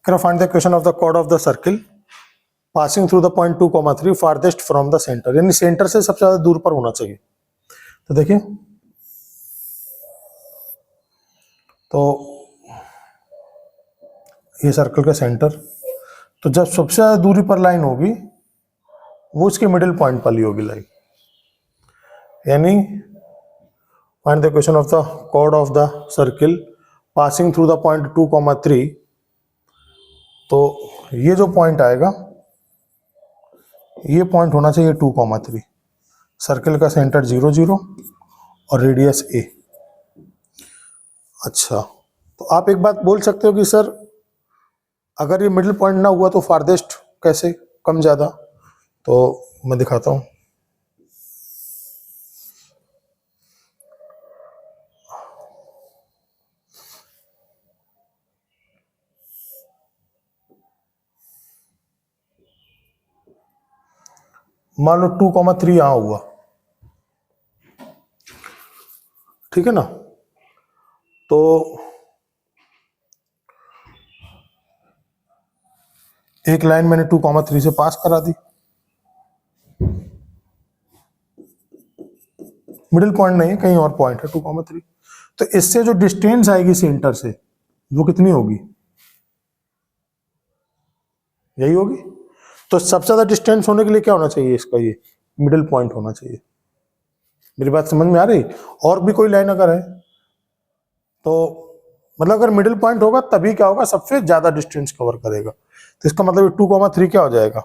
Can I find the equation of the chord of the circle passing through the point 2, 3 farthest from the center, यानी centre से सबसे ज्यादा दूर पर होना चाहिए। तो देखिए, तो ये सर्कल का सेंटर, तो जब सबसे ज्यादा दूरी पर लाइन होगी वो उसके मिडिल पॉइंट पर ली होगी लाइन, यानी find the equation of the chord of the circle passing through the point 2, 3। तो ये जो पॉइंट आएगा, ये पॉइंट होना चाहिए 2, 3, सर्किल का सेंटर 0, 0 और रेडियस a। अच्छा, तो आप एक बात बोल सकते हो कि सर अगर ये मिडिल पॉइंट ना हुआ तो फारदेस्ट कैसे, कम ज्यादा? तो मैं दिखाता हूं। मान लो 2, 3 यहां हुआ, ठीक है ना? तो एक लाइन मैंने 2, 3 से पास करा दी, मिडिल पॉइंट नहीं है, कहीं और पॉइंट है 2, 3। तो इससे जो डिस्टेंस आएगी सेंटर से वो कितनी होगी? यही होगी। तो सबसे ज्यादा डिस्टेंस होने के लिए क्या होना चाहिए इसका? ये मिडिल पॉइंट होना चाहिए। मेरी बात समझ में आ रही? और भी कोई लाइन अगर है तो मतलब अगर मिडिल पॉइंट होगा तभी क्या होगा, सबसे ज्यादा डिस्टेंस कवर करेगा। तो इसका मतलब 2, 3 क्या हो जाएगा?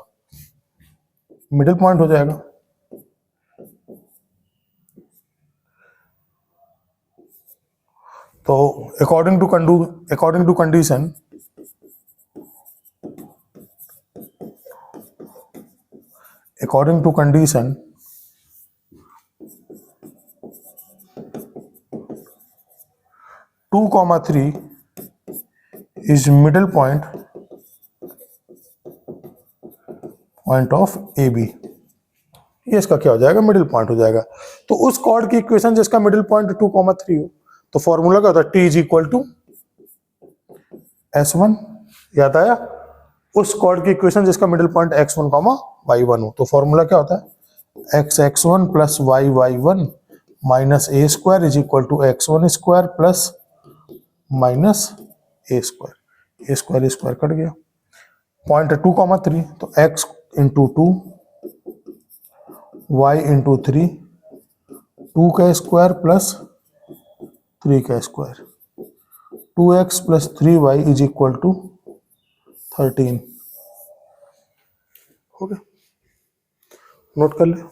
मिडिल पॉइंट हो जाएगा। तो according to condition, according to condition, two comma 3 is middle point of AB। ये इसका क्या हो जाएगा? मिडिल पॉइंट हो जाएगा। तो उस कॉर्ड की इक्वेशन जिसका मिडिल पॉइंट 2, 3 हो, तो फॉर्मूला क्या होता है? T is equal to S1। याद आया? उस कॉर्ड की इक्वेशन जिसका मिडिल पॉइंट x1, y1 हो, तो फॉर्मूला क्या होता है? x1 plus y1 minus a square is equal to x1 square plus minus a square. A square cut गया। पॉइंट 2, 3, तो x इंटू 2 y इंटू 3, 2 का स्क्वायर प्लस 3 का square, 2x plus 3y is equal to 13। हो गया? Note कर ले।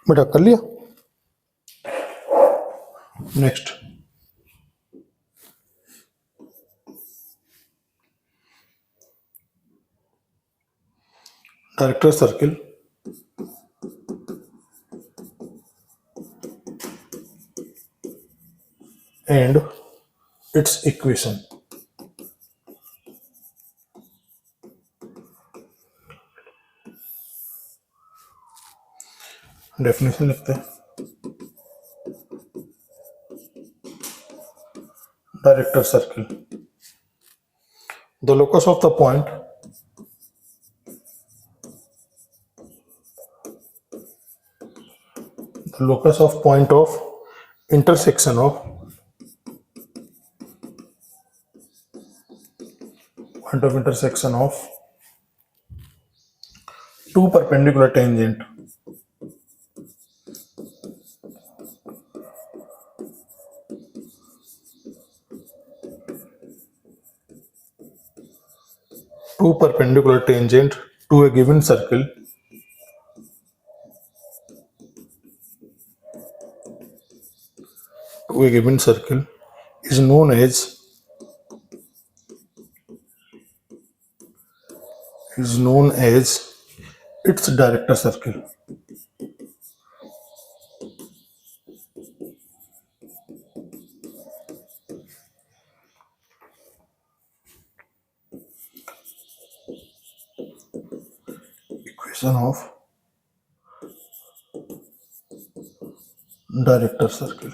बेटा कर लिया? Next, director circle and its equation. Definition लिखते हैं. Director circle. The locus of the point of intersection of two perpendicular tangent. Two perpendicular tangent to a given circle is known as its director circle. Equation of director circle.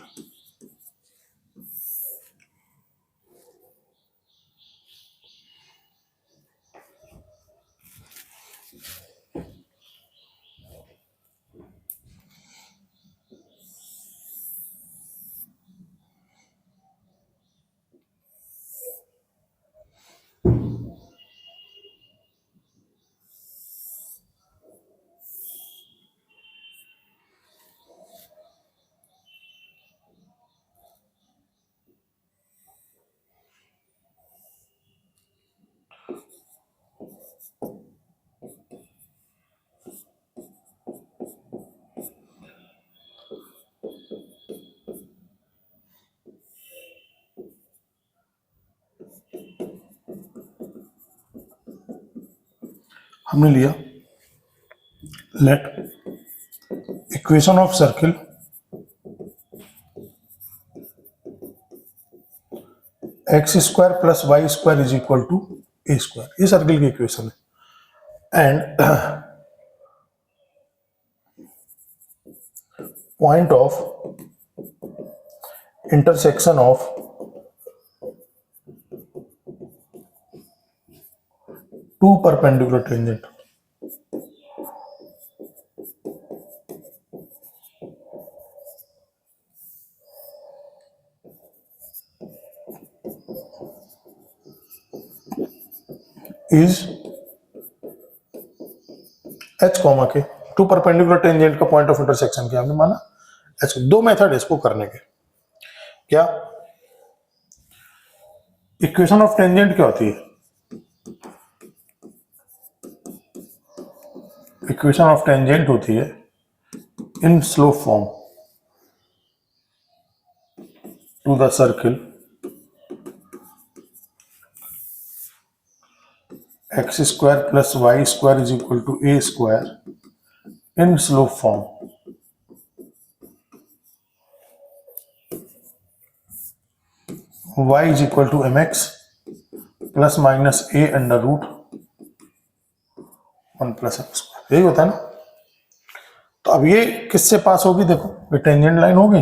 हमने लिया let equation of circle x square plus y square is equal to a square. ये circle की equation है. And point of intersection of two perpendicular tangent is h comma k. Two perpendicular tangent का point of intersection क्या हमने माना h. दो method है इसको करने के. क्या इक्वेशन ऑफ टेंजेंट क्या होती है? इक्वेशन ऑफ टेंजेंट होती है in slope form to the circle x square plus y square is equal to a square in slope form y is equal to m x plus minus a under root 1 plus m square. यही होता है ना. तो अब ये किससे पास होगी? देखो ये टेंजेंट लाइन होगी.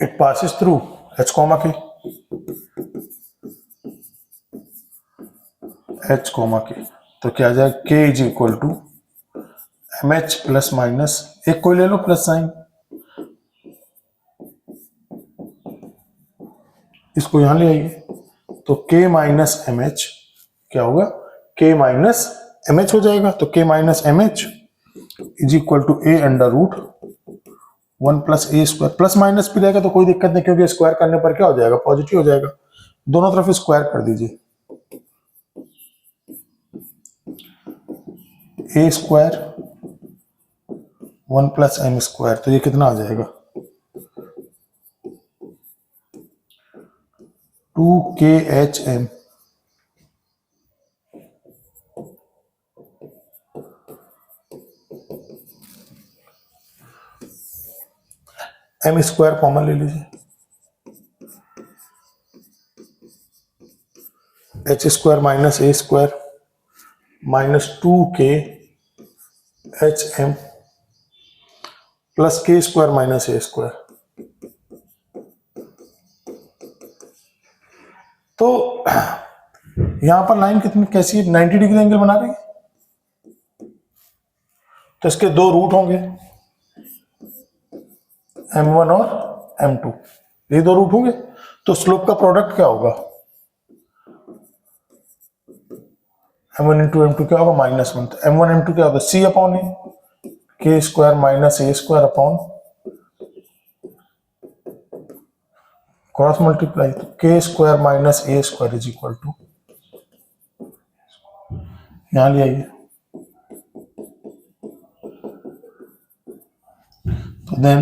It passes through h comma के. तो क्या आ जाएगा? k is equal to m h plus minus एक कोई ले लो प्लस साइन, इसको यहां ले आइए. तो k माइनस एम एच क्या होगा? k माइनस एम एच हो जाएगा. तो k minus m h is equal to a under root 1 plus a square. Plus minus भी रहेगा तो कोई दिक्कत नहीं, क्योंकि स्क्वायर करने पर क्या हो जाएगा? पॉजिटिव हो जाएगा. दोनों तरफ स्क्वायर कर दीजिए. ए स्क्वायर 1 प्लस एम स्क्वायर. तो ये कितना आ जाएगा? 2khm m स्क्वायर कॉमन ले लीजिए, h square minus a square minus 2khm plus k square minus a square. तो यहां पर लाइन कितनी कैसी है, 90 डिग्री एंगल बना रही है, तो इसके दो रूट होंगे, m1 और m2, ये दो रूट होंगे, तो स्लोप का प्रोडक्ट क्या होगा, m1 इंटू m2 क्या होगा, -1। तो m1 m2 क्या होगा, c upon a, k square minus a square upon cross multiply, तो k square minus a square is equal to, यहां ले आइए, तो देन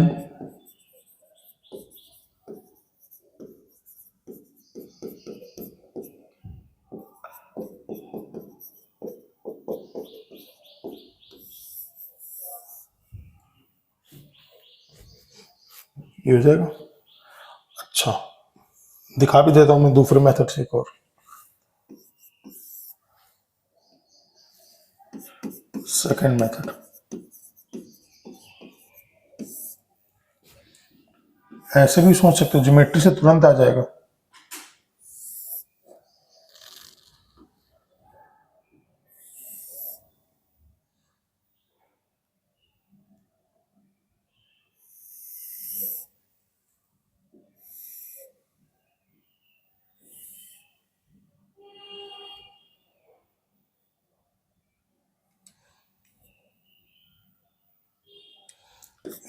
ये हो जाएगा। अच्छा, दिखा भी देता हूं मैं दूसरे मेथड से एक और, सेकंड मेथड, ऐसे भी सोच सकते हो, ज्योमेट्री से तुरंत आ जाएगा।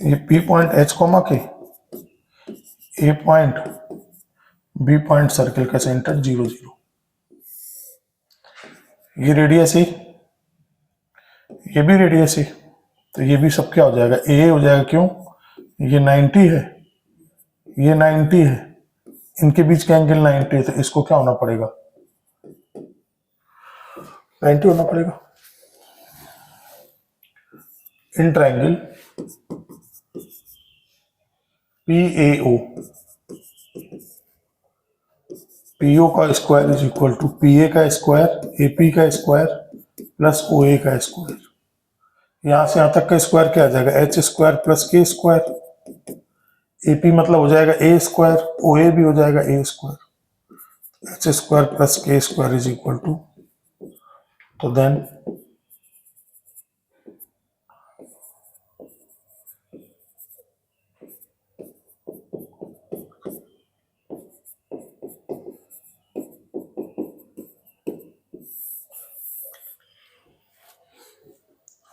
ये P पॉइंट H कॉमा के, A point B point circle का सेंटर 0 0, ये रेडियस है, ये भी रेडियस है, तो ये भी सब क्या हो जाएगा, A हो जाएगा, क्यों, ये 90 है, ये 90 है, इनके बीच का एंगल 90 है, तो इसको क्या होना पड़ेगा, 90 होना पड़ेगा। इन ट्रायंगल PAO, PO का square is equal to PA का स्क्वायर, AP का स्क्वायर प्लस OA का स्क्वायर, यहां से यहां तक का स्क्वायर क्या आ जाएगा, H square plus K square, AP मतलब हो जाएगा A स्क्वायर, OA भी हो जाएगा A square, H square plus K square is equal to, तो देन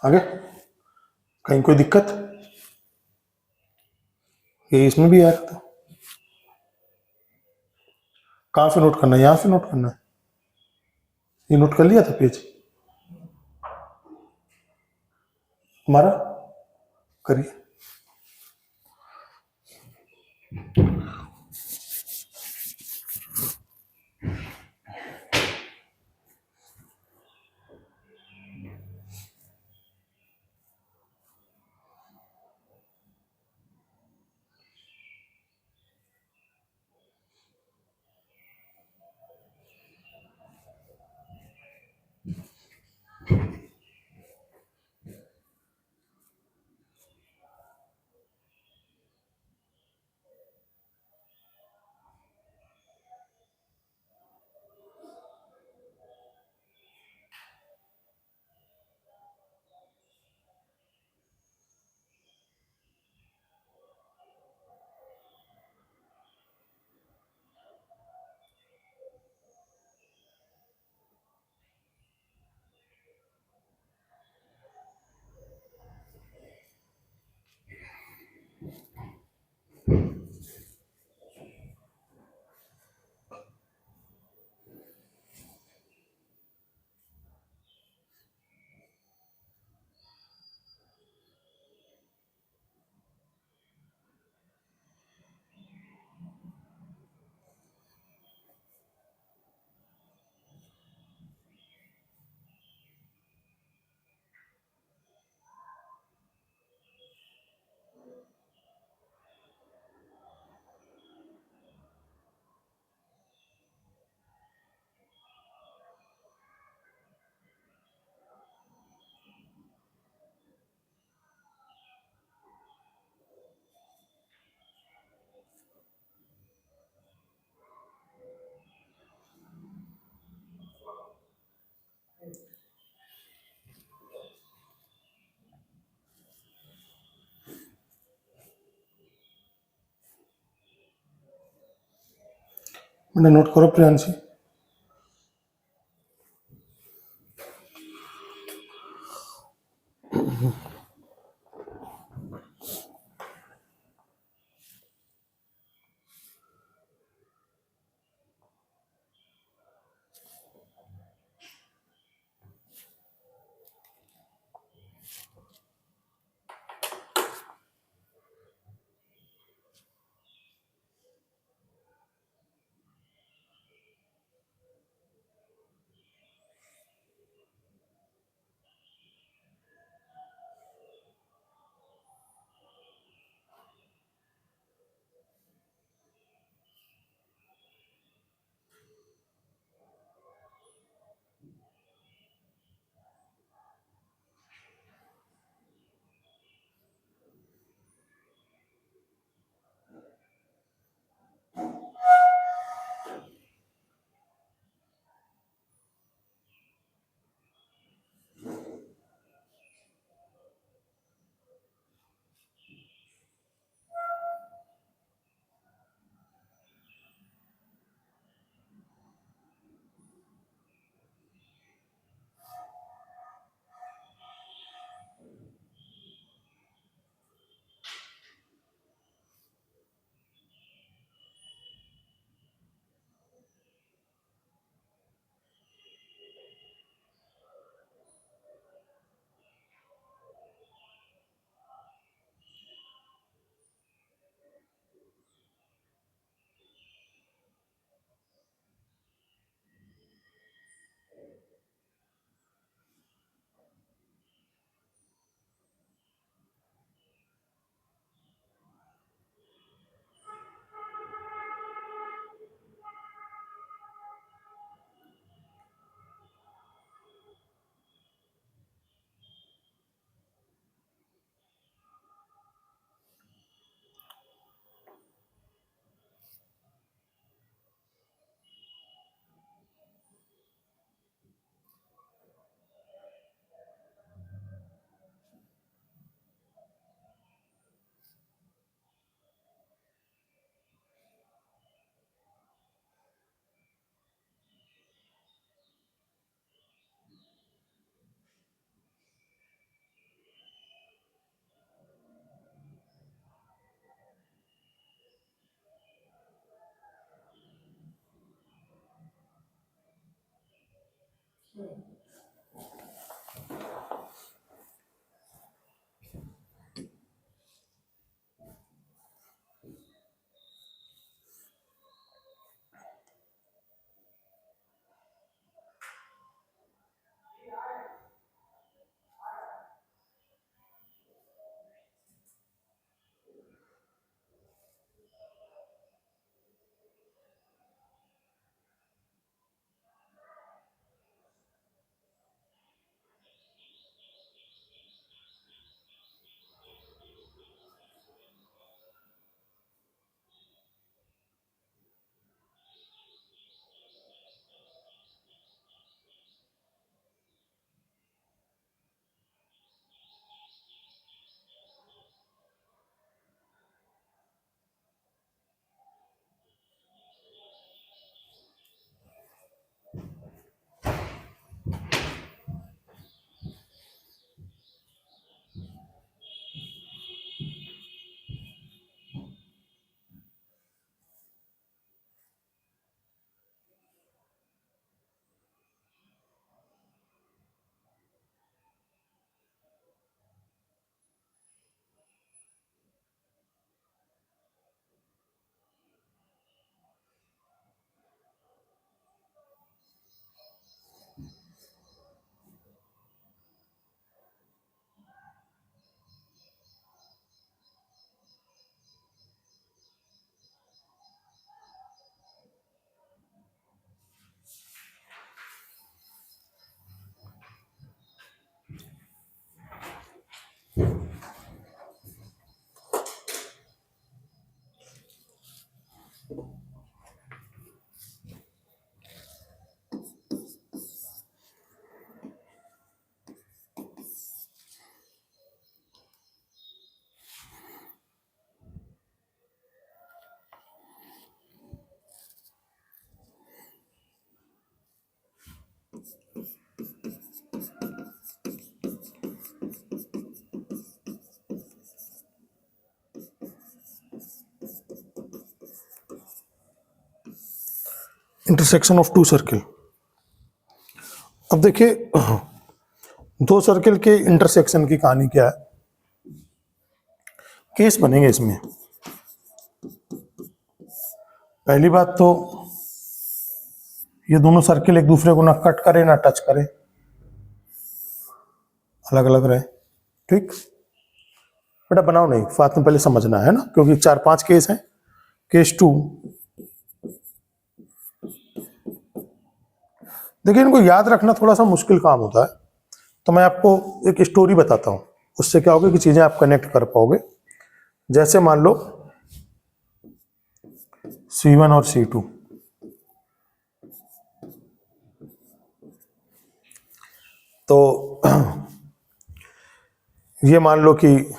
आगे कहीं कोई दिक्कत, ये इसमें भी आया था, कहां से नोट करना है, यहां से नोट करना है, ये नोट कर लिया था पेज हमारा, करिए। मैंने नोट करो Priyanshi. Intersection of two circle. अब देखिए दो सर्किल के इंटरसेक्शन की कहानी क्या है, केस बनेंगे इसमें। पहली बात तो ये दोनों सर्किल एक दूसरे को ना कट करे ना टच करे, अलग अलग रहे, ठीक। बेटा बनाओ नहीं, बात में पहले समझना है ना, क्योंकि 4-5 केस हैं। केस 2, देखिए इनको याद रखना थोड़ा सा मुश्किल काम होता है, तो मैं आपको एक स्टोरी बताता हूं, उससे क्या होगा कि चीजें आप कनेक्ट कर पाओगे। जैसे मान लो C1 और C2, तो ये मान लो कि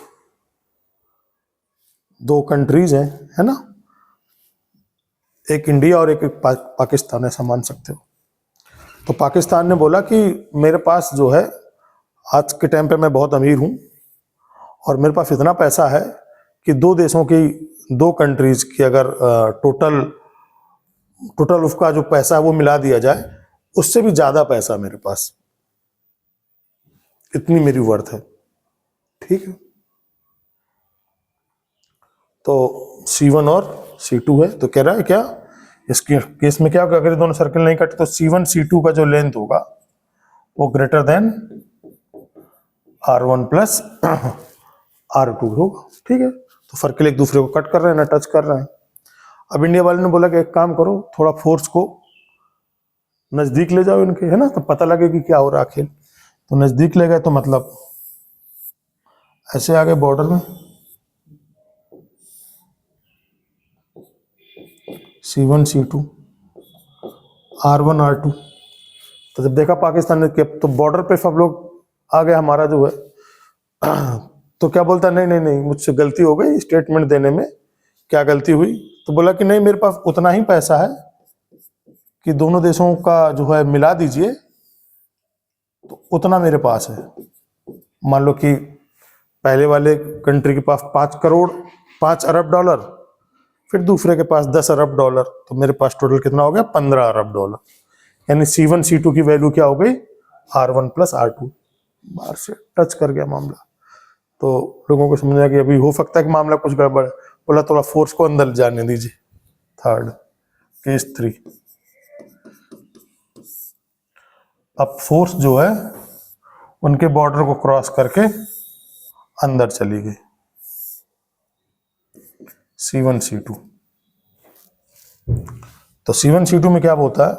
दो कंट्रीज हैं, है ना, एक इंडिया और एक पाकिस्तान, ऐसा मान सकते हो। तो पाकिस्तान ने बोला कि मेरे पास जो है आज के टाइम पे मैं बहुत अमीर हूं और मेरे पास इतना पैसा है कि दो देशों की, दो कंट्रीज की अगर टोटल उसका जो पैसा है वो मिला दिया जाए, उससे भी ज्यादा पैसा मेरे पास, इतनी मेरी वर्थ है, ठीक है। तो C1 और C2 है, तो कह रहा है क्या इस केस में क्या होगा, अगर दोनों सर्किल नहीं कटे तो C1 C2 का जो लेंथ होगा वो greater than R1 plus R2 होगा, ठीक है। तो सर्किल एक दूसरे को कट कर रहे हैं ना टच कर रहे हैं। अब इंडिया वाले ने बोला कि एक काम करो, थोड़ा फोर्स को नजदीक ले जाओ इनके, है ना, तो पता लगे कि क्या हो रहा है खेल। तो नजदीक ले गए तो मतलब ऐसे आ गए बॉर्डर में, C1 C2 R1 R2। तो जब देखा पाकिस्तान ने तो बॉर्डर पे सब लोग आ गए, हमारा जो है तो क्या बोलता, नहीं नहीं नहीं मुझसे गलती हो गई स्टेटमेंट देने में, क्या गलती हुई। तो बोला कि नहीं मेरे पास उतना ही पैसा है कि दोनों देशों का जो है मिला दीजिए, तो उतना मेरे पास है। मान लो कि पहले वाले कंट्री के पास 5 अरब डॉलर, फिर दूसरे के पास 10 अरब डॉलर, तो मेरे पास टोटल कितना हो गया 15 अरब डॉलर। यानी C1 C2 की वैल्यू क्या हो गई R1 प्लस R2। बाहर से टच कर गया मामला, तो लोगों को समझ आया कि अभी हो सकता है कि मामला कुछ गड़बड़ है। बोला थोड़ा फोर्स को अंदर जाने दीजिए। थर्ड केस 3, अब फोर्स जो है उनके बॉर्डर को क्रॉस करके अंदर चली गई, C1 C2। तो C1 C2 में क्या बोलता है,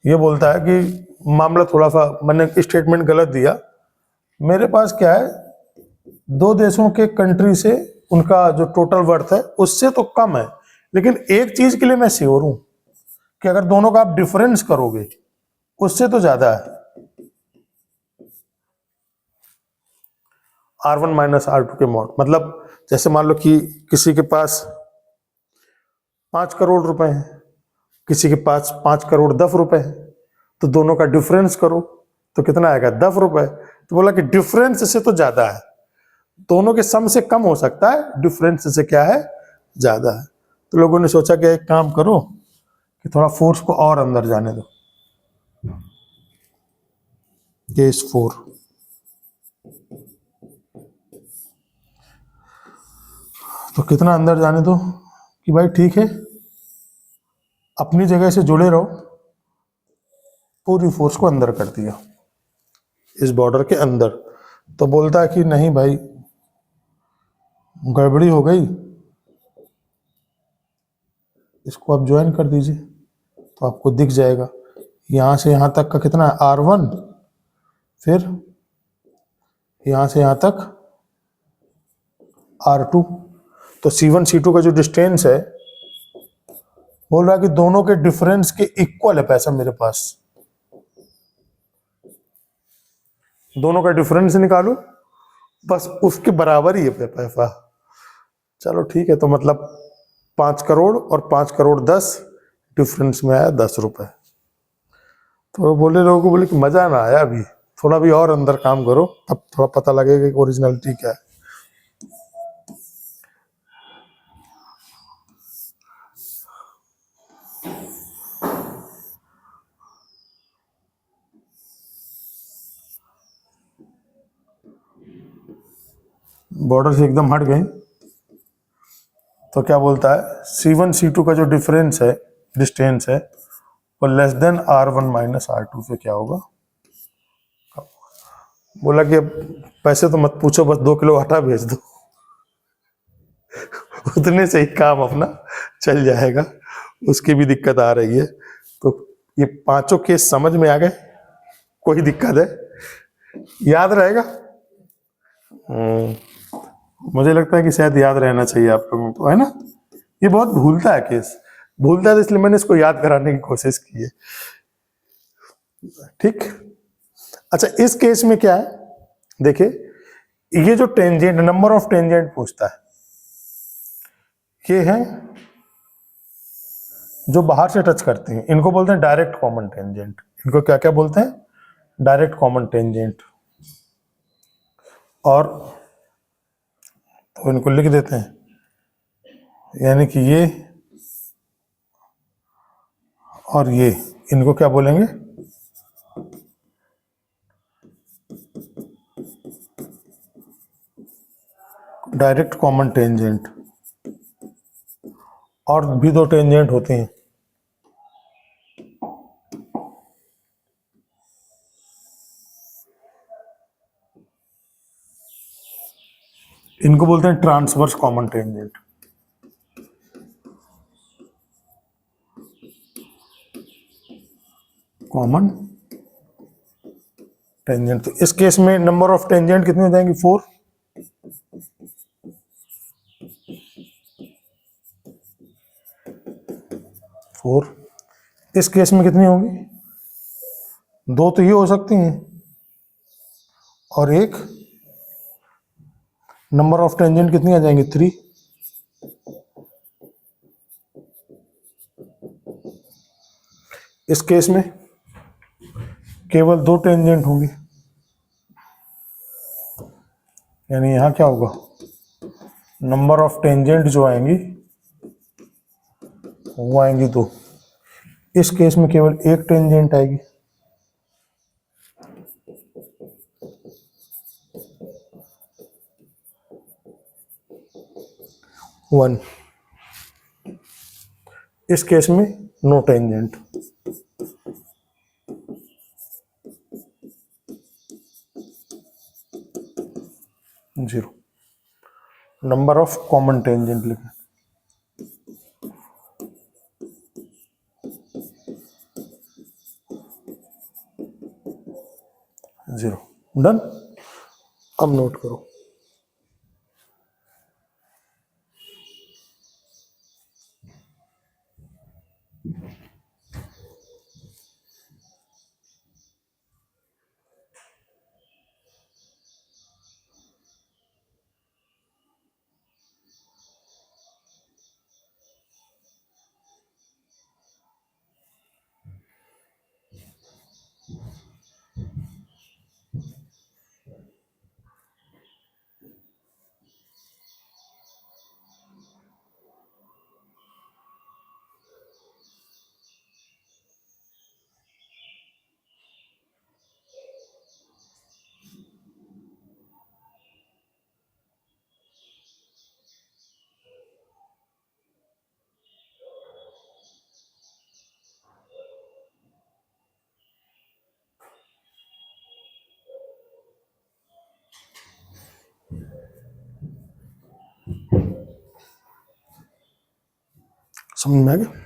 ये बोलता है कि मामला थोड़ा सा मैंने स्टेटमेंट गलत दिया, मेरे पास क्या है दो देशों के कंट्री से उनका जो टोटल वर्थ है उससे तो कम है, लेकिन एक चीज के लिए मैं श्योर हूं कि अगर दोनों का आप डिफरेंस करोगे उससे तो ज्यादा है, R1 माइनस R2 के मॉड। मतलब जैसे मान लो कि किसी के पास 5 करोड़ रुपए हैं, किसी के पास 5 करोड़ 10 रुपए हैं, तो दोनों का डिफरेंस करो तो कितना आएगा 10 रुपए। तो बोला कि डिफरेंस से तो ज्यादा है, दोनों के सम से कम हो सकता है, डिफरेंस से क्या है ज्यादा है। तो लोगों ने सोचा कि एक काम करो कि थोड़ा फोर्स को और अंदर जाने दो। केस 4, तो कितना अंदर जाने दो कि भाई ठीक है अपनी जगह से जुड़े रहो, पूरी फोर्स को अंदर कर दिया इस बॉर्डर के अंदर। तो बोलता है कि नहीं भाई गड़बड़ी हो गई, इसको आप ज्वाइन कर दीजिए, तो आपको दिख जाएगा यहां से यहां तक का कितना है R1, फिर यहां से यहां तक R2। तो C1 C2 का जो डिस्टेंस है बोल रहा है कि दोनों के डिफरेंस के इक्वल है पैसा मेरे पास, दोनों का डिफरेंस निकालो बस उसके बराबर ही है पैसा। चलो ठीक है, तो मतलब 5 करोड़ और 5 करोड़ 10 डिफरेंस में आया 10 रुपए। तो बोले लोगों को, बोले कि मजा ना आया, अभी थोड़ा भी और अंदर काम करो तब थोड़ा पता लगेगा कि ओरिजिनलिटी क्या है। बॉर्डर से एकदम हट गई, तो क्या बोलता है C1 C2 का जो डिफरेंस है, डिस्टेंस है, वो less than R1 minus R2 से क्या होगा। बोला कि अब पैसे तो मत पूछो, बस 2 किलो आटा भेज दो, उतने से ही काम अपना चल जाएगा। उसकी भी दिक्कत आ रही है। तो ये पांचों केस समझ में आ गए, कोई दिक्कत है, याद रहेगा। मुझे लगता है कि शायद याद रहना चाहिए आप लोगों को, है ना। ये बहुत भूलता है केस, भूलता है, तो इसलिए मैंने इसको याद कराने की कोशिश की है। ठीक। अच्छा, इस केस में क्या है, देखिए, ये जो टेंजेंट, नंबर ऑफ टेंजेंट पूछता है, ये है जो बाहर से टच करते हैं, इनको बोलते हैं डायरेक्ट कॉमन टेंजेंट। इनको क्या क्या बोलते हैं, डायरेक्ट कॉमन टेंजेंट। और तो इनको लिख देते हैं, यानी कि ये और ये, इनको क्या बोलेंगे, डायरेक्ट कॉमन टेंजेंट। और भी 2 टेंजेंट होती हैं, इनको बोलते हैं transverse common tangent. Common tangent, तो इस केस में नंबर ऑफ टेंजेंट कितनी हो जाएंगी, 4। इस केस में कितनी होगी, 2 तो ये हो सकती हैं, और एक नंबर ऑफ टेंजेंट कितनी आ जाएंगी, 3। इस केस में केवल 2 टेंजेंट होंगी, यानी यहां क्या होगा, नंबर ऑफ टेंजेंट जो आएंगी वो आएंगी 2। इस केस में केवल 1 टेंजेंट आएगी, 1। इस केस में no tangent, 0। Number of common tangent लिखें, 0। डन। अब नोट करो, समझ में आ गया।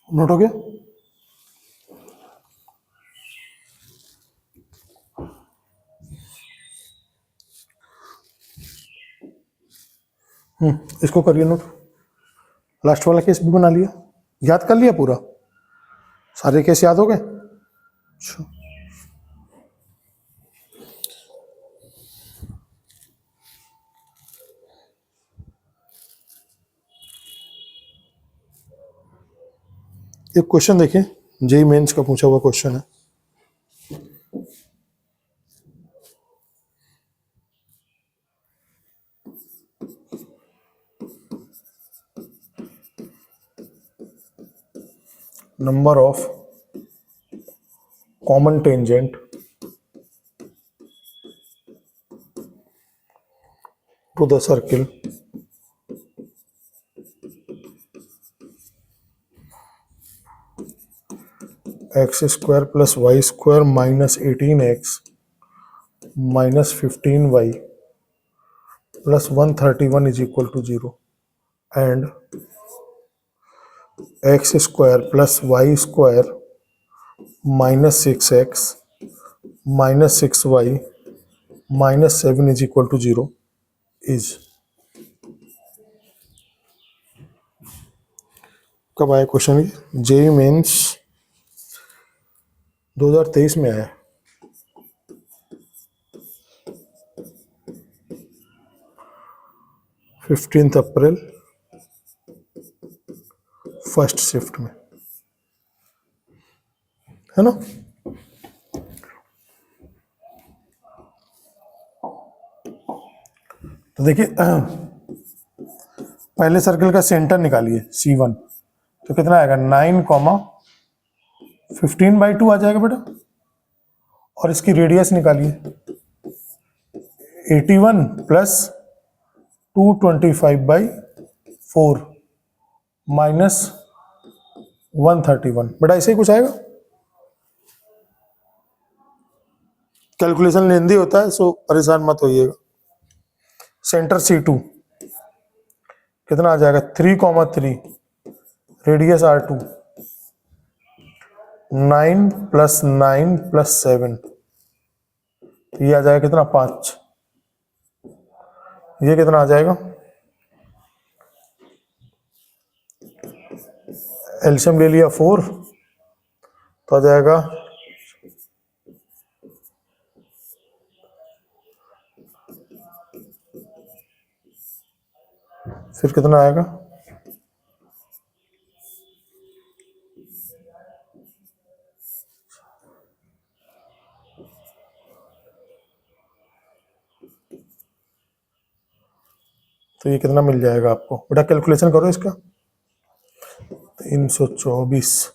नोट हो गया? इसको करिए नोट। लास्ट वाला केस भी बना लिया, याद कर लिया पूरा, सारे केस याद हो गए? अच्छा, एक क्वेश्चन देखिए, जेई मेंस का पूछा हुआ क्वेश्चन है। Number of common tangent to the circle x square plus y square minus 18x minus 15y plus 131 is equal to 0 and x square plus y square minus 6x minus 6y minus 7 is equal to 0 is. कब आया question? JEE mains 2023 में आया। Fifteenth April first shift में, है ना? तो देखिए पहले सर्कल का सेंटर निकालिए C1, तो कितना आएगा 9,15/2 आ जाएगा बेटा। और इसकी रेडियस निकालिए 81 प्लस 225/4 माइनस 131, बेटा ऐसे ही कुछ आएगा। कैलकुलेशन लेंदी होता है, सो परेशान मत होइएगा। सेंटर C2 कितना आ जाएगा 3,3, रेडियस R2 9 प्लस 9 प्लस 7, तो ये आ जाएगा कितना 5। ये कितना आ जाएगा, एलसीएम ले लिया 4, तो आ जाएगा फिर कितना आएगा, तो ये कितना मिल जाएगा आपको बेटा? कैलकुलेशन करो इसका। 324,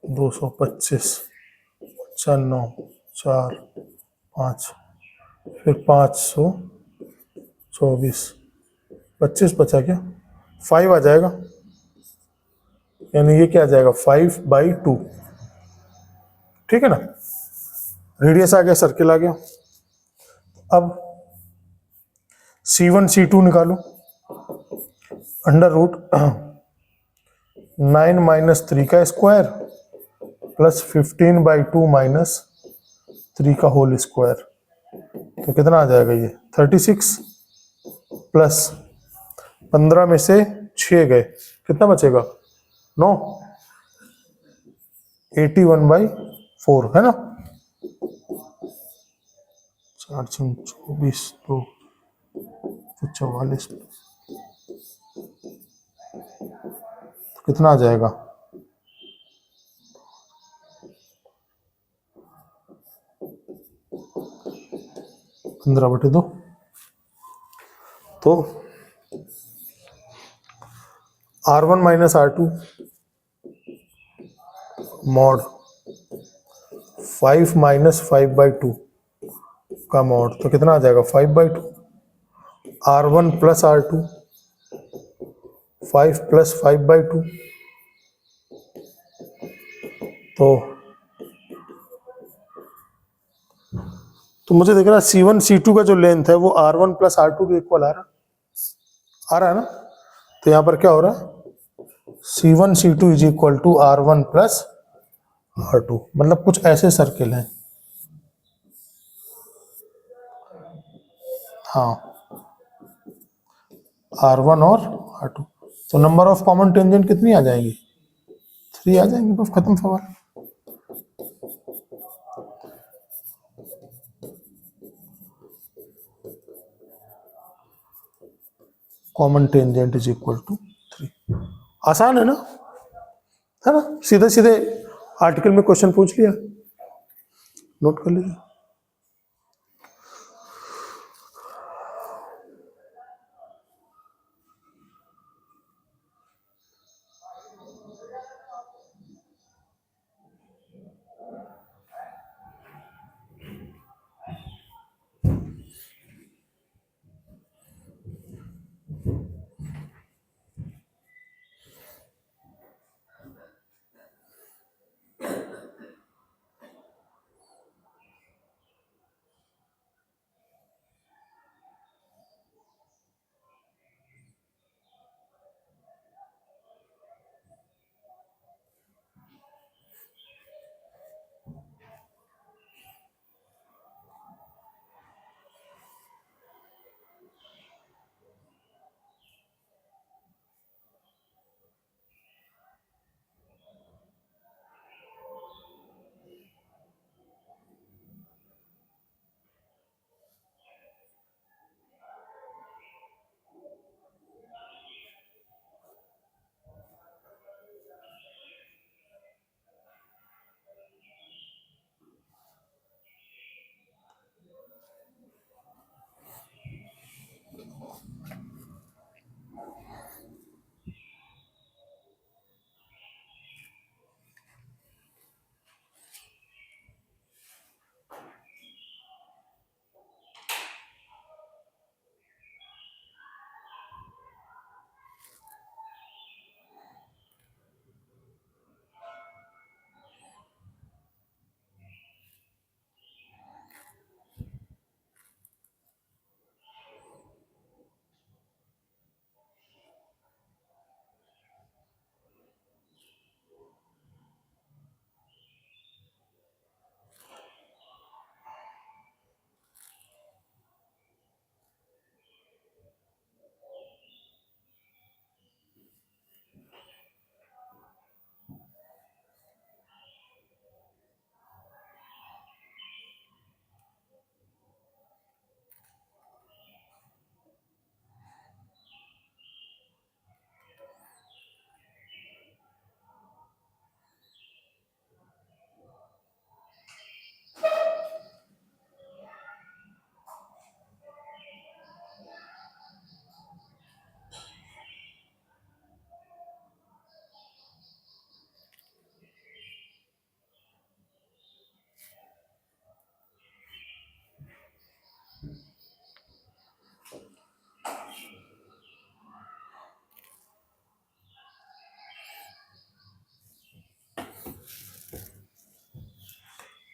225, 9, 4, 5, फिर 524, 25 बचा क्या, 5 आ जाएगा, यानी ये क्या आ जाएगा 5/2, ठीक है ना? रेडियस आ गया, सर्किल आ गया। अब C1 C2 निकालो, अंडर रूट 9 माइनस 3 का स्क्वायर प्लस 15/2 माइनस 3 का होल स्क्वायर, तो कितना आ जाएगा ये 36 प्लस 15 में से 6 गए, कितना बचेगा 9, 81/4, है ना? 4 24, 2 44, तो कितना आ जाएगा 15/2, तो R1 minus R2 mod 5 minus 5/2 का मॉड, तो कितना आ जाएगा 5/2। R1 प्लस R2 5 प्लस 5/2, तो मुझे दिख रहा है C1 C2 का जो लेंथ है वो R1 प्लस R2 के इक्वल आ रहा है ना? तो यहाँ पर क्या हो रहा है, C1 C2 is equal to R1 plus R2, मतलब कुछ ऐसे सर्किल हैं। हाँ, R1 और R2, तो नंबर ऑफ कॉमन टेंजेंट कितनी आ जाएंगी? 3 आ जाएंगी, बस खत्म सवाल। Common tangent is equal to 3। आसान है ना, है ना? सीधे सीधे आर्टिकल में क्वेश्चन पूछ लिया, नोट कर लीजिए।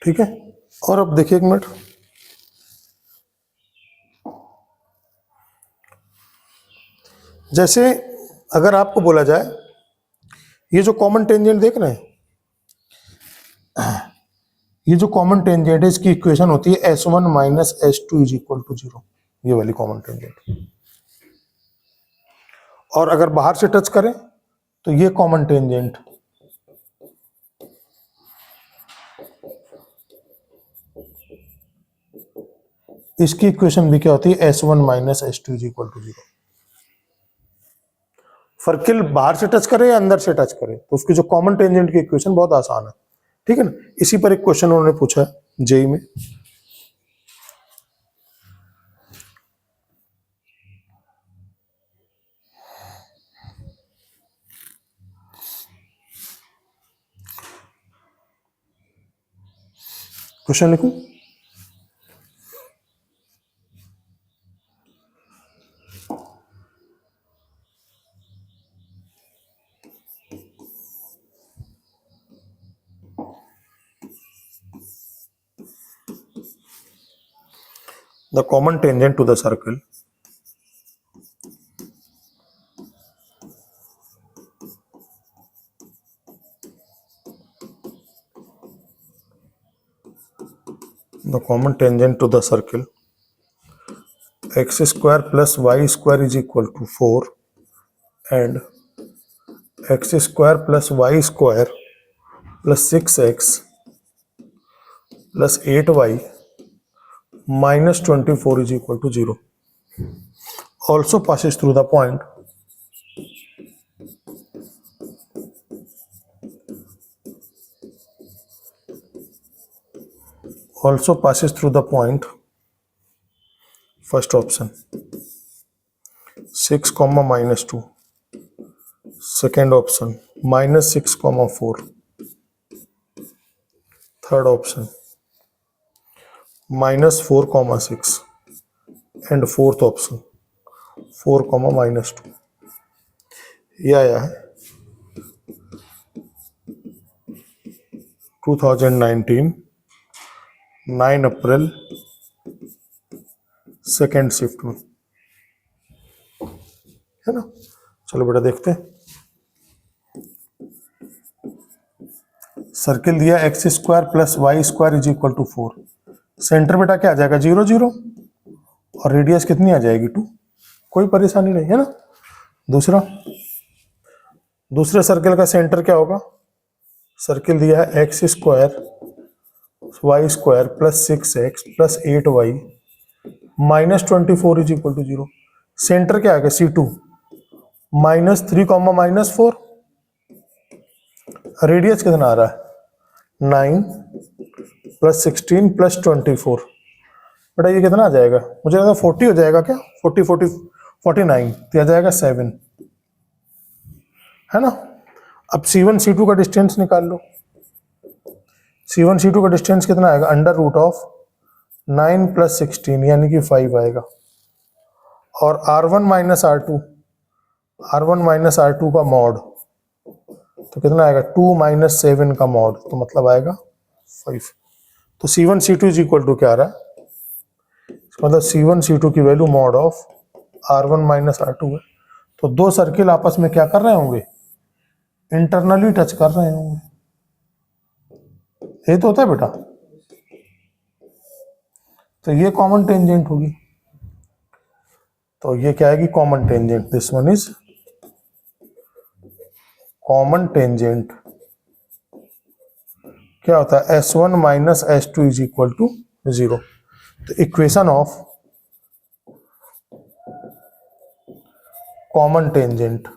ठीक है, और अब देखिए 1 मिनट, जैसे अगर आपको बोला जाए ये जो कॉमन टेंजेंट देख रहे हैं, ये जो कॉमन टेंजेंट है इसकी इक्वेशन होती है S1 minus S2 is equal to 0, ये वाली कॉमन टेंजेंट। और अगर बाहर से टच करें तो ये कॉमन टेंजेंट, इसकी इक्वेशन भी क्या होती है? S1 minus S2 is equal to 0। Circle बाहर से टच करे या अंदर से टच करे, तो उसकी जो कॉमन टेंजेंट की इक्वेशन बहुत आसान है, ठीक है ना? इसी पर एक क्वेश्चन उन्होंने पूछा है जेई में। क्वेश्चन लिखूं? The common tangent to the circle the common tangent to the circle x square plus y square is equal to 4 and x square plus y square plus 6x plus 8y minus 24 is equal to 0 also passes through the point first option 6 comma minus 2, second option minus 6 comma 4, third option minus 4 comma 6 and fourth option 4 comma minus 2. ये आया है 2019 9 April second shift में, है ना। चलो बेटा देखते हैं। सर्किल दिया x square plus y square is equal to 4। Center बेटा क्या आ जाएगा 0 0 और रेडियस कितनी आ जाएगी 2। कोई परेशानी नहीं है ना। दूसरे सर्किल का सेंटर क्या होगा। सर्किल दिया है x square y square plus 6x plus 8y minus 24 is equal to 0। Center क्या आ गया C2 minus 3 comma minus 4। Radius कितना आ रहा है 9 प्लस 16 प्लस 24। बेटा ये कितना आ जाएगा, मुझे लगा 40 हो जाएगा क्या, 49 तो आ जाएगा 7, है ना। अब C1 C2 का डिस्टेंस निकाल लो। C1 C2 का डिस्टेंस कितना आएगा, अंडर रूट ऑफ 9 प्लस 16 यानी कि 5 आएगा। और R1 माइनस R2 का मॉड तो कितना आएगा 2 माइनस 7 का मॉड तो मतलब आएगा 5। तो C1 C2 is equal to क्या आ रहा है, मतलब C1 C2 की value mod of R1 minus R2 है। तो दो सर्किल आपस में क्या कर रहे होंगे, इंटरनली टच कर रहे होंगे। ये तो होता है बेटा। तो ये कॉमन टेंजेंट होगी। तो ये क्या आएगी common tangent, this one is common tangent. क्या होता है S1 minus S2 is equal to 0। तो equation of common tangent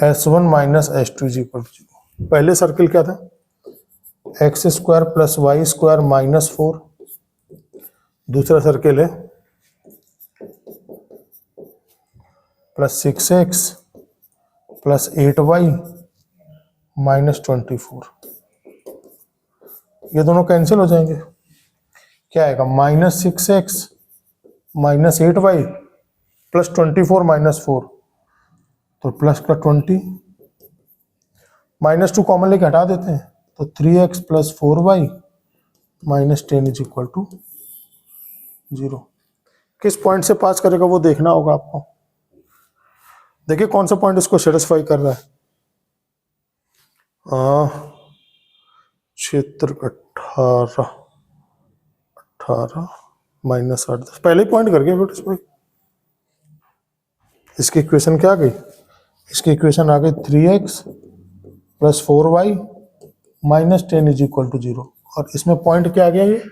S1 minus S2 is equal to 0। पहले सर्किल क्या था x square plus y square minus 4। दूसरा सर्किल है plus 6x plus 8y minus 24। ये दोनों कैंसिल हो जाएंगे। क्या आएगा minus 6x minus 8y plus 24 minus 4 तो प्लस का 20 माइनस 2 कॉमन लेके हटा देते हैं तो 3x plus 4y minus 10 is equal to 0। किस पॉइंट से पास करेगा वो देखना होगा आपको। देखिए कौन सा पॉइंट इसको सेटिस्फाई कर रहा है। क्षेत्र 18 माइनस 8 10 पहले ही पॉइंट कर गया बेटा इसमें। इसकी इक्वेशन क्या आ गई, इसकी इक्वेशन आ गई 3x plus 4y minus 10 is equal to 0। और इसमें पॉइंट क्या आ गया ये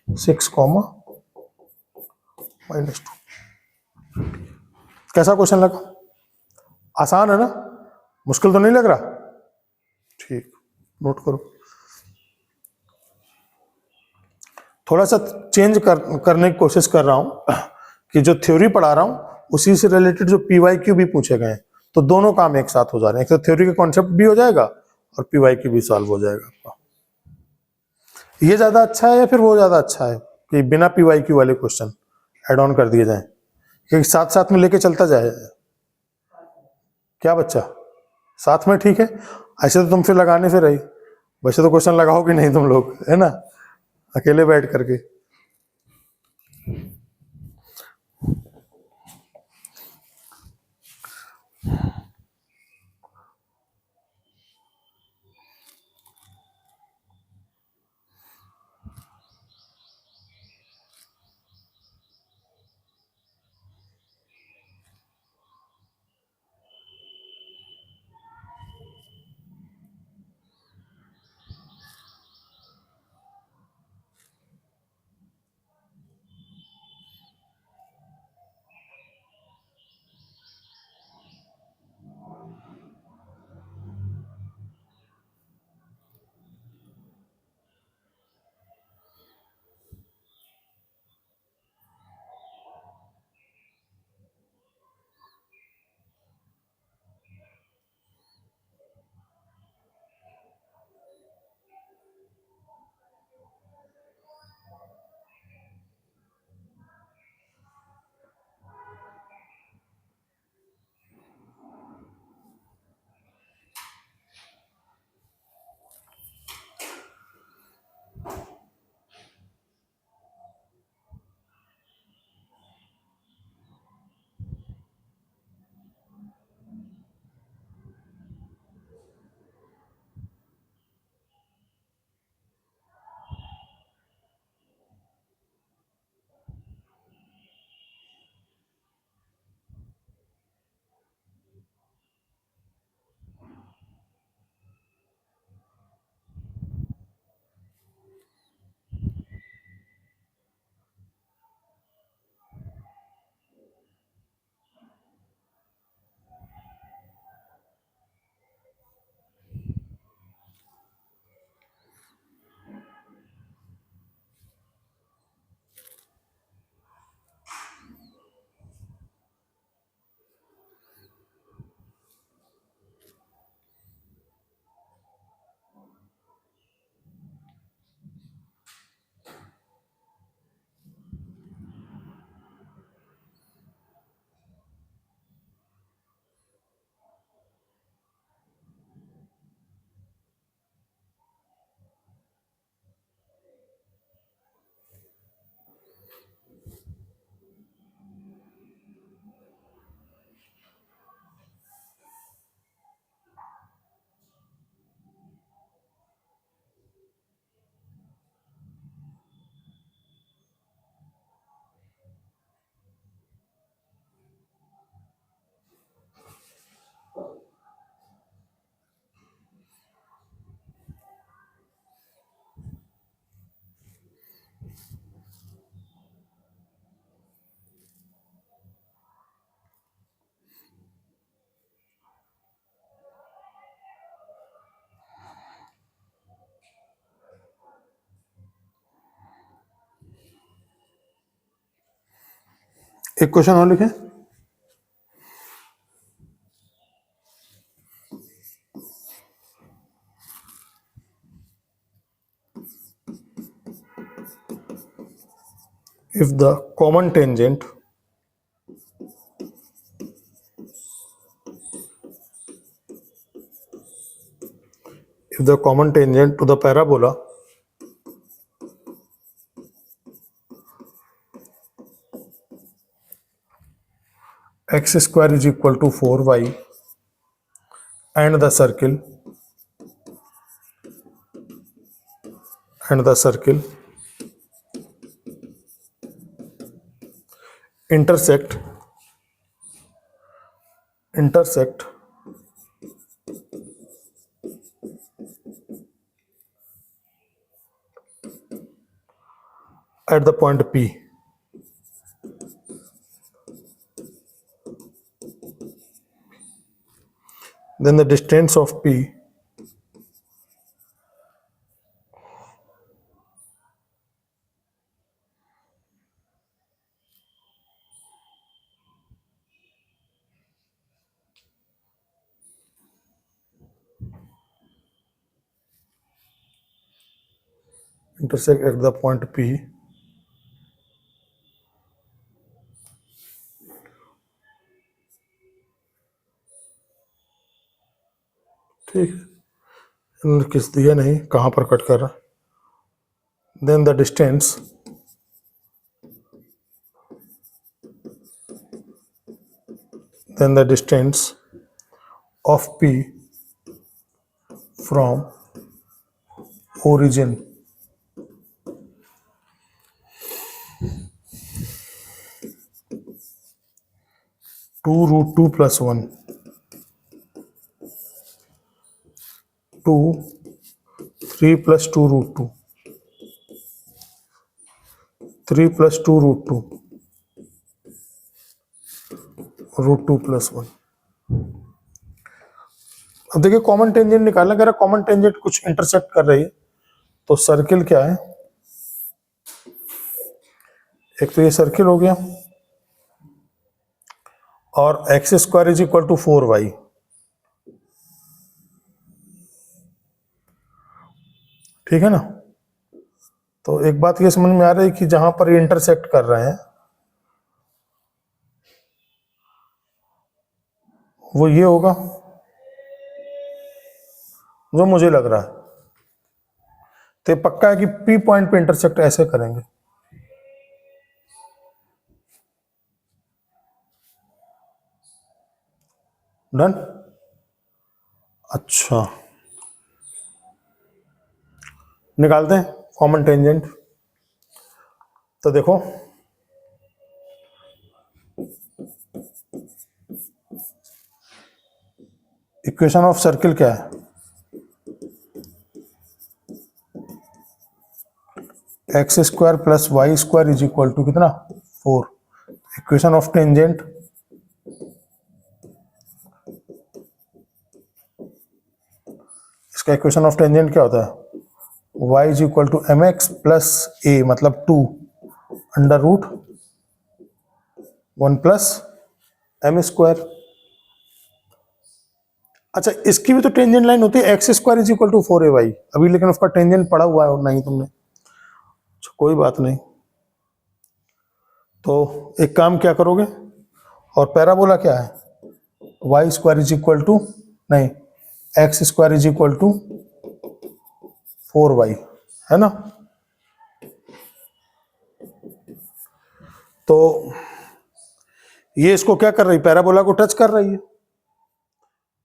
6 कॉमा माइनस 2। कैसा क्वेश्चन लगा, आसान है ना, मुश्किल तो नहीं लग रहा। ठीक, नोट करो। थोड़ा सा चेंज करने की कोशिश कर रहा हूं कि जो थ्योरी पढ़ा रहा हूं उसी से रिलेटेड जो PYQ भी पूछे गए हैं तो दोनों काम एक साथ हो जा रहे हैं। एक तो थ्योरी का कॉन्सेप्ट भी हो जाएगा और PYQ भी सॉल्व हो जाएगा आपका। ये ज्यादा अच्छा है या फिर वो ज्यादा अच्छा है कि बिना PYQ वाले क्वेश्चन एड ऑन कर दिए जाएं, क्योंकि साथ साथ में लेके चलता जाए। क्या बच्चा साथ में ठीक है। ऐसे तो तुम फिर लगाने से रही, वैसे तो क्वेश्चन लगाओगे नहीं तुम लोग, है ना, अकेले बैठ करके। एक क्वेश्चन और लिखें। If the common tangent to the parabola x square is equal to 4y and the circle intersect at the point P, then the distance of P intersect at the point P ठीक है, इन्होंने किस दिया नहीं, कहाँ पर cut कर रहा, then the distance of P from origin to root 2 plus 1 to 3 plus 2 root 2 3 plus 2 root 2 root 2 plus 1। अब देखिए कॉमन टेंजेंट निकालना कह रहा है, कॉमन टेंजेंट कुछ इंटरसेक्ट कर रही है, तो सर्किल क्या है, एक तो ये सर्किल हो गया और x square is equal to 4y, ठीक है ना। तो एक बात ये समझ में आ रही है कि जहां पर ये इंटरसेक्ट कर रहे हैं वो ये होगा जो मुझे लग रहा है, तो पक्का है कि P पॉइंट पे इंटरसेक्ट ऐसे करेंगे। डन। अच्छा निकालते हैं कॉमन टेंजेंट। तो देखो इक्वेशन ऑफ सर्किल क्या है, x square plus y square is equal to कितना 4। इक्वेशन ऑफ टेंजेंट इसका इक्वेशन ऑफ टेंजेंट क्या होता है, y is equal to m x plus a मतलब 2 under root 1 plus m square. अच्छा इसकी भी तो टेंजेंट लाइन होती है x square is equal to 4ay अभी, लेकिन उसका टेंजेंट पड़ा हुआ है नहीं तुमने, कोई बात नहीं। तो एक काम क्या करोगे, और पैराबोला क्या है, y square is equal to नहीं x square is equal to 4y है ना। तो ये इसको क्या कर रही, पैराबोला को टच कर रही है।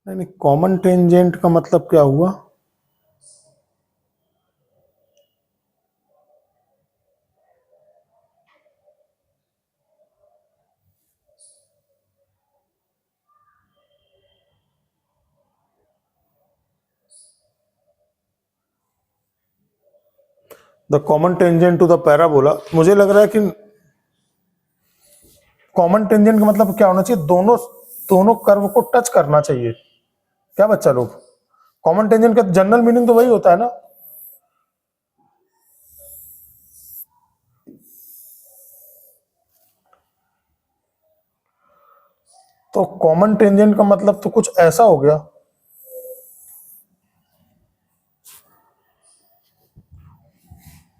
नहीं कॉमन टेंजेंट का मतलब क्या हुआ, the common tangent to the parabola, मुझे लग रहा है कि कॉमन टेंजेंट का मतलब क्या होना चाहिए, दोनों कर्व को टच करना चाहिए। क्या बच्चा लोग, कॉमन टेंजेंट का जनरल मीनिंग तो वही होता है ना। तो कॉमन टेंजेंट का मतलब तो कुछ ऐसा हो गया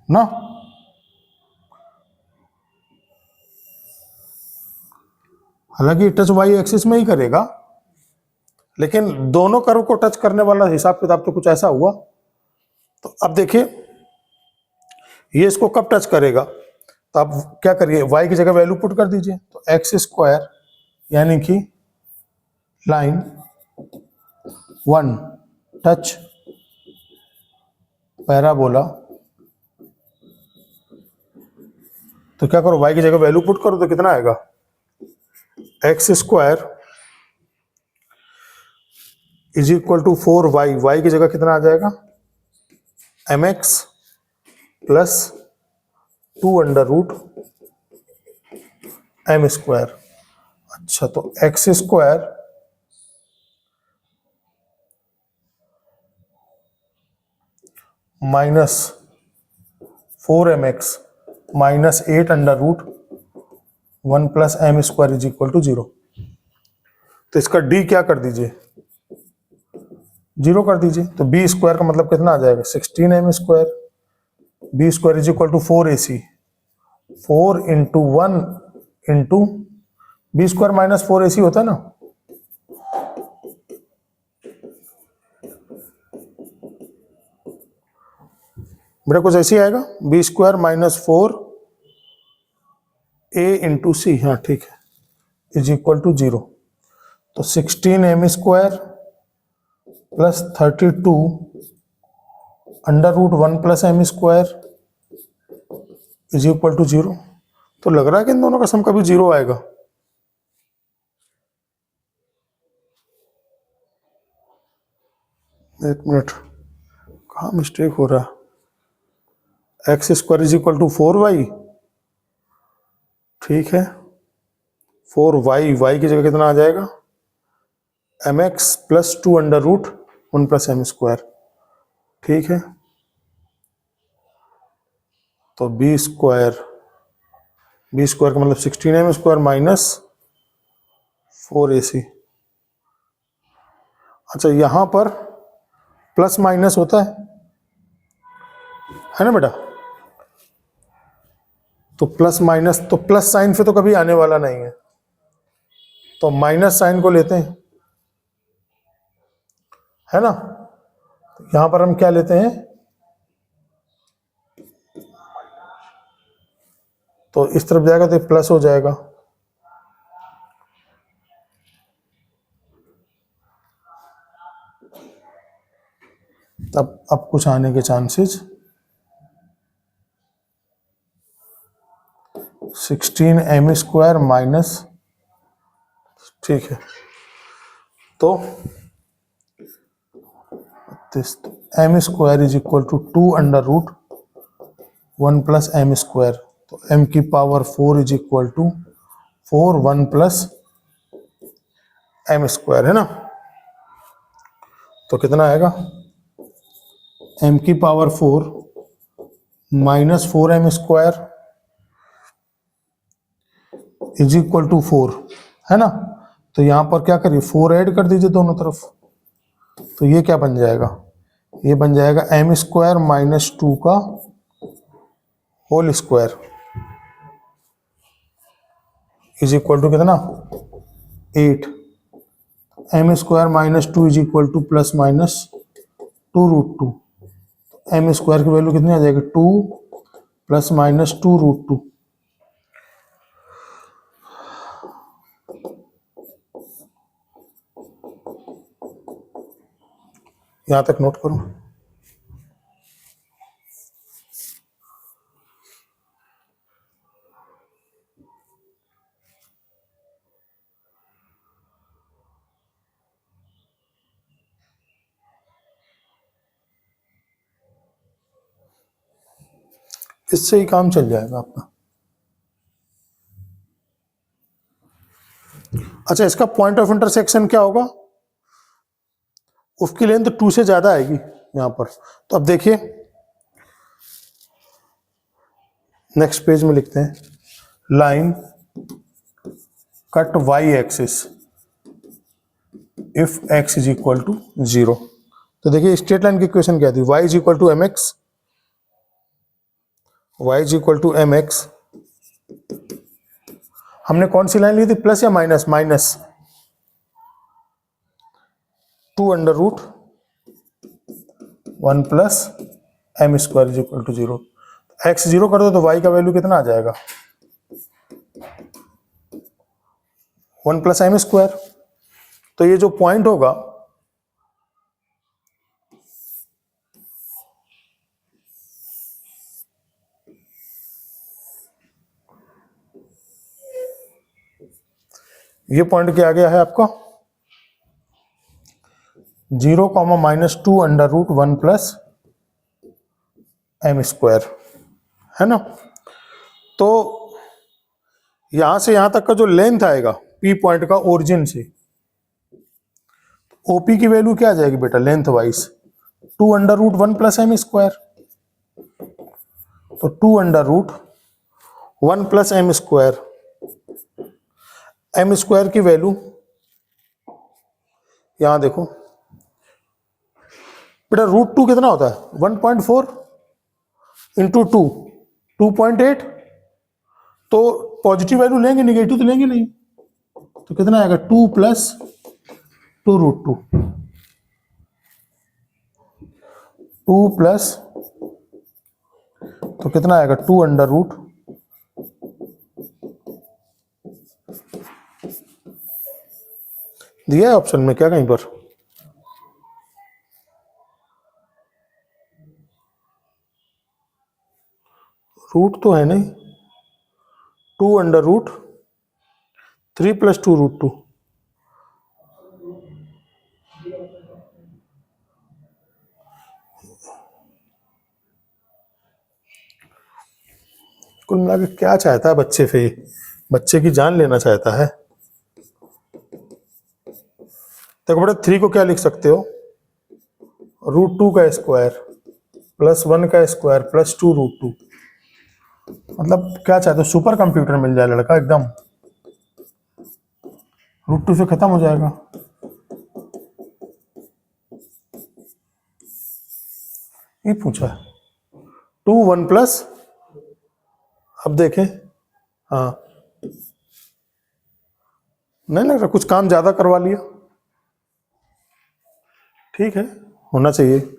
ना, हालांकि टच वाई एक्सिस में ही करेगा, लेकिन दोनों कर्व को टच करने वाला हिसाब किताब तो कुछ ऐसा हुआ। तो अब देखिए ये इसको कब टच करेगा, तो आप क्या करिए, y की जगह वैल्यू पुट कर दीजिए। तो एक्स स्क्वायर यानी कि लाइन 1 टच पैराबोला, तो क्या करो y की जगह वैल्यू पुट करो तो कितना आएगा, x square is equal to 4y, y की जगह कितना आ जाएगा mx plus 2 under root m square. अच्छा, तो x square minus 4mx minus 8 under root 1 plus m square is equal to 0। तो इसका d क्या कर दीजिए, 0 कर दीजिए। तो बी स्क्वायर का मतलब कितना आ जाएगा, 16m square, b square is equal to 4ac, 4 into 1 into b square minus 4ac होता है ना, बेटा कुछ ऐसे ही आएगा, b square minus 4a into c, हाँ ठीक है, इज इक्वल टू 0। तो 16m square plus 32 under root 1 plus m square is equal to 0। तो लग रहा है कि इन दोनों का सम कभी 0 आएगा। एक मिनट, कहाँ मिस्टेक हो रहा है, x square is equal to 4y, ठीक है, 4y, y की जगह कितना आ जाएगा, mx plus 2 under root 1 plus m square, ठीक है। तो बी स्क्वायर का मतलब 16m स्क्वायर माइनस 4ac। अच्छा, यहां पर प्लस माइनस होता है ना बेटा, तो प्लस माइनस, तो प्लस साइन पे तो कभी आने वाला नहीं है, तो माइनस साइन को लेते हैं, है ना। यहां पर हम क्या लेते हैं, तो इस तरफ जाएगा तो प्लस हो जाएगा, तब अब कुछ आने के चांसेस, 16m स्क्वायर माइनस, ठीक है, तो m square is equal to 2 under root 1 plus m square. तो m की power 4 is equal to 4 1 plus m square, है ना। तो कितना आएगा, m की power 4 minus 4m square is equal to 4, है ना। तो यहां पर क्या करिए, 4 ऐड कर दीजिए दोनों तरफ, तो ये क्या बन जाएगा, ये बन जाएगा m स्क्वायर माइनस 2 का whole square is equal to कितना, 8। m square minus 2 is equal to plus minus 2 root 2। m square की वैल्यू कितनी आ जाएगी, 2 प्लस माइनस 2 रूट 2। यहां तक नोट करो। इससे ही काम चल जाएगा आपका। अच्छा, इसका पॉइंट ऑफ इंटरसेक्शन क्या होगा, उसकी लेंथ 2 से ज्यादा आएगी यहां पर। तो अब देखिए नेक्स्ट पेज में लिखते हैं, line cut y axis if x is equal to 0। तो देखिए स्ट्रेट लाइन की इक्वेशन क्या थी, y is equal to mx, y is equal to mx। हमने कौन सी लाइन ली थी, प्लस या minus, minus 2 under root 1 plus m square is equal to 0। x 0 कर दो तो y का वैल्यू कितना आ जाएगा, 1 प्लस m स्क्वायर। तो ये जो पॉइंट होगा ये पॉइंट क्या आ गया है आपका 0 comma minus 2 under root 1 plus m square, है ना। तो यहां से यहां तक का जो लेंथ आएगा P पॉइंट का ओरिजिन से, OP की वैल्यू क्या आ जाएगी बेटा length wise, 2 under root 1 plus m square. तो 2 under root 1 plus m square, m square की वैल्यू यहां देखो बेटा, रूट 2 कितना होता है 1.4 इंटू 2 2.8। तो पॉजिटिव वैल्यू लेंगे, निगेटिव तो लेंगे नहीं। तो कितना आएगा 2 प्लस 2 रूट 2, 2 प्लस, तो कितना आएगा 2 अंडर रूट, दिया है ऑप्शन में क्या कहीं पर, रूट तो है नहीं, 2 अंडर रूट 3 प्लस 2 रूट 2। कुल मिला के क्या चाहता है बच्चे से, बच्चे की जान लेना चाहता है। देखो बेटा 3 को क्या लिख सकते हो, रूट 2 का स्क्वायर प्लस 1 का स्क्वायर प्लस 2 रूट 2। मतलब क्या चाहते हो, सुपर कंप्यूटर मिल जाए लड़का एकदम, रूट 2 से खत्म हो जाएगा। ये पूछा है 2 1 प्लस, अब देखें, हाँ नहीं लग रहा, कुछ काम ज्यादा करवा लिया, ठीक है होना चाहिए।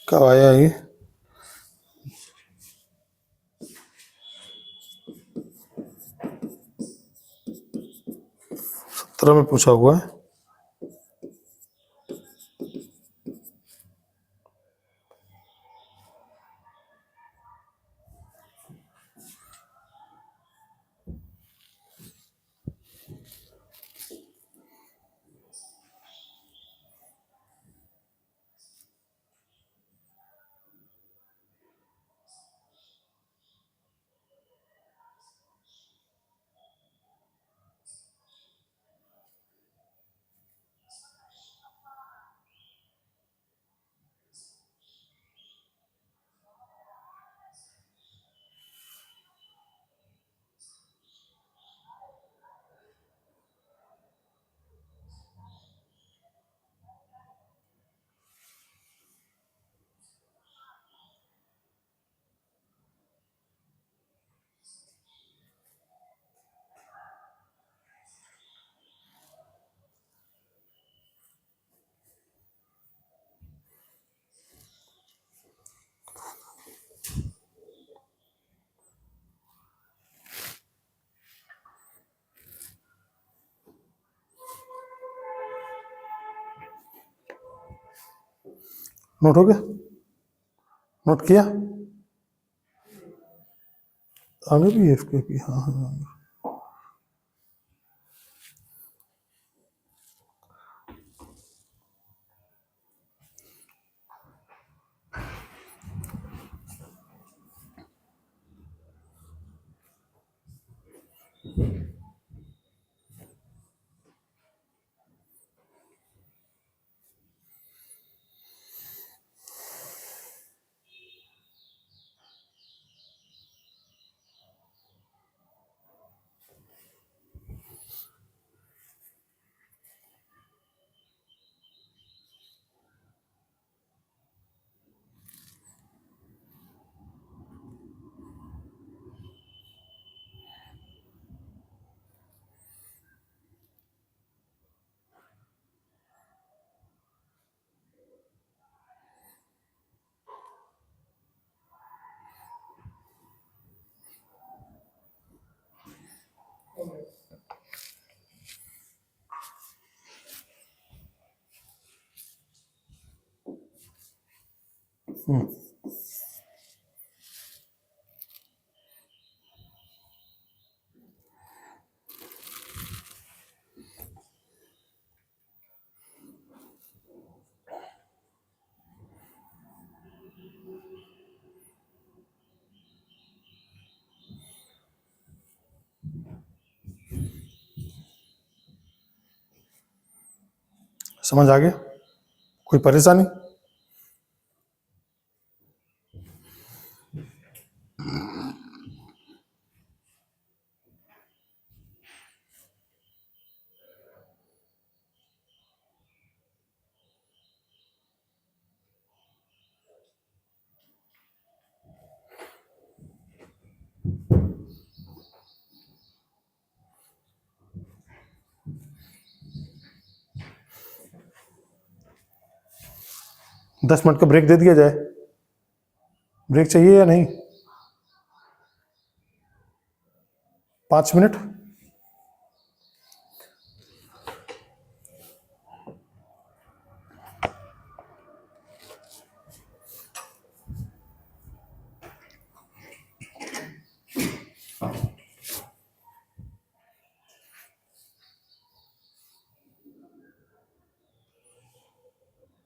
कब आया ये, तरह में पूछा हुआ है। नोट हो गया, नोट किया, आगे भी एफ के भी, हाँ हाँ। समझ आ गया? कोई परेशानी? दस मिनट का ब्रेक दे दिया जाए? ब्रेक चाहिए या नहीं? 5 मिनट?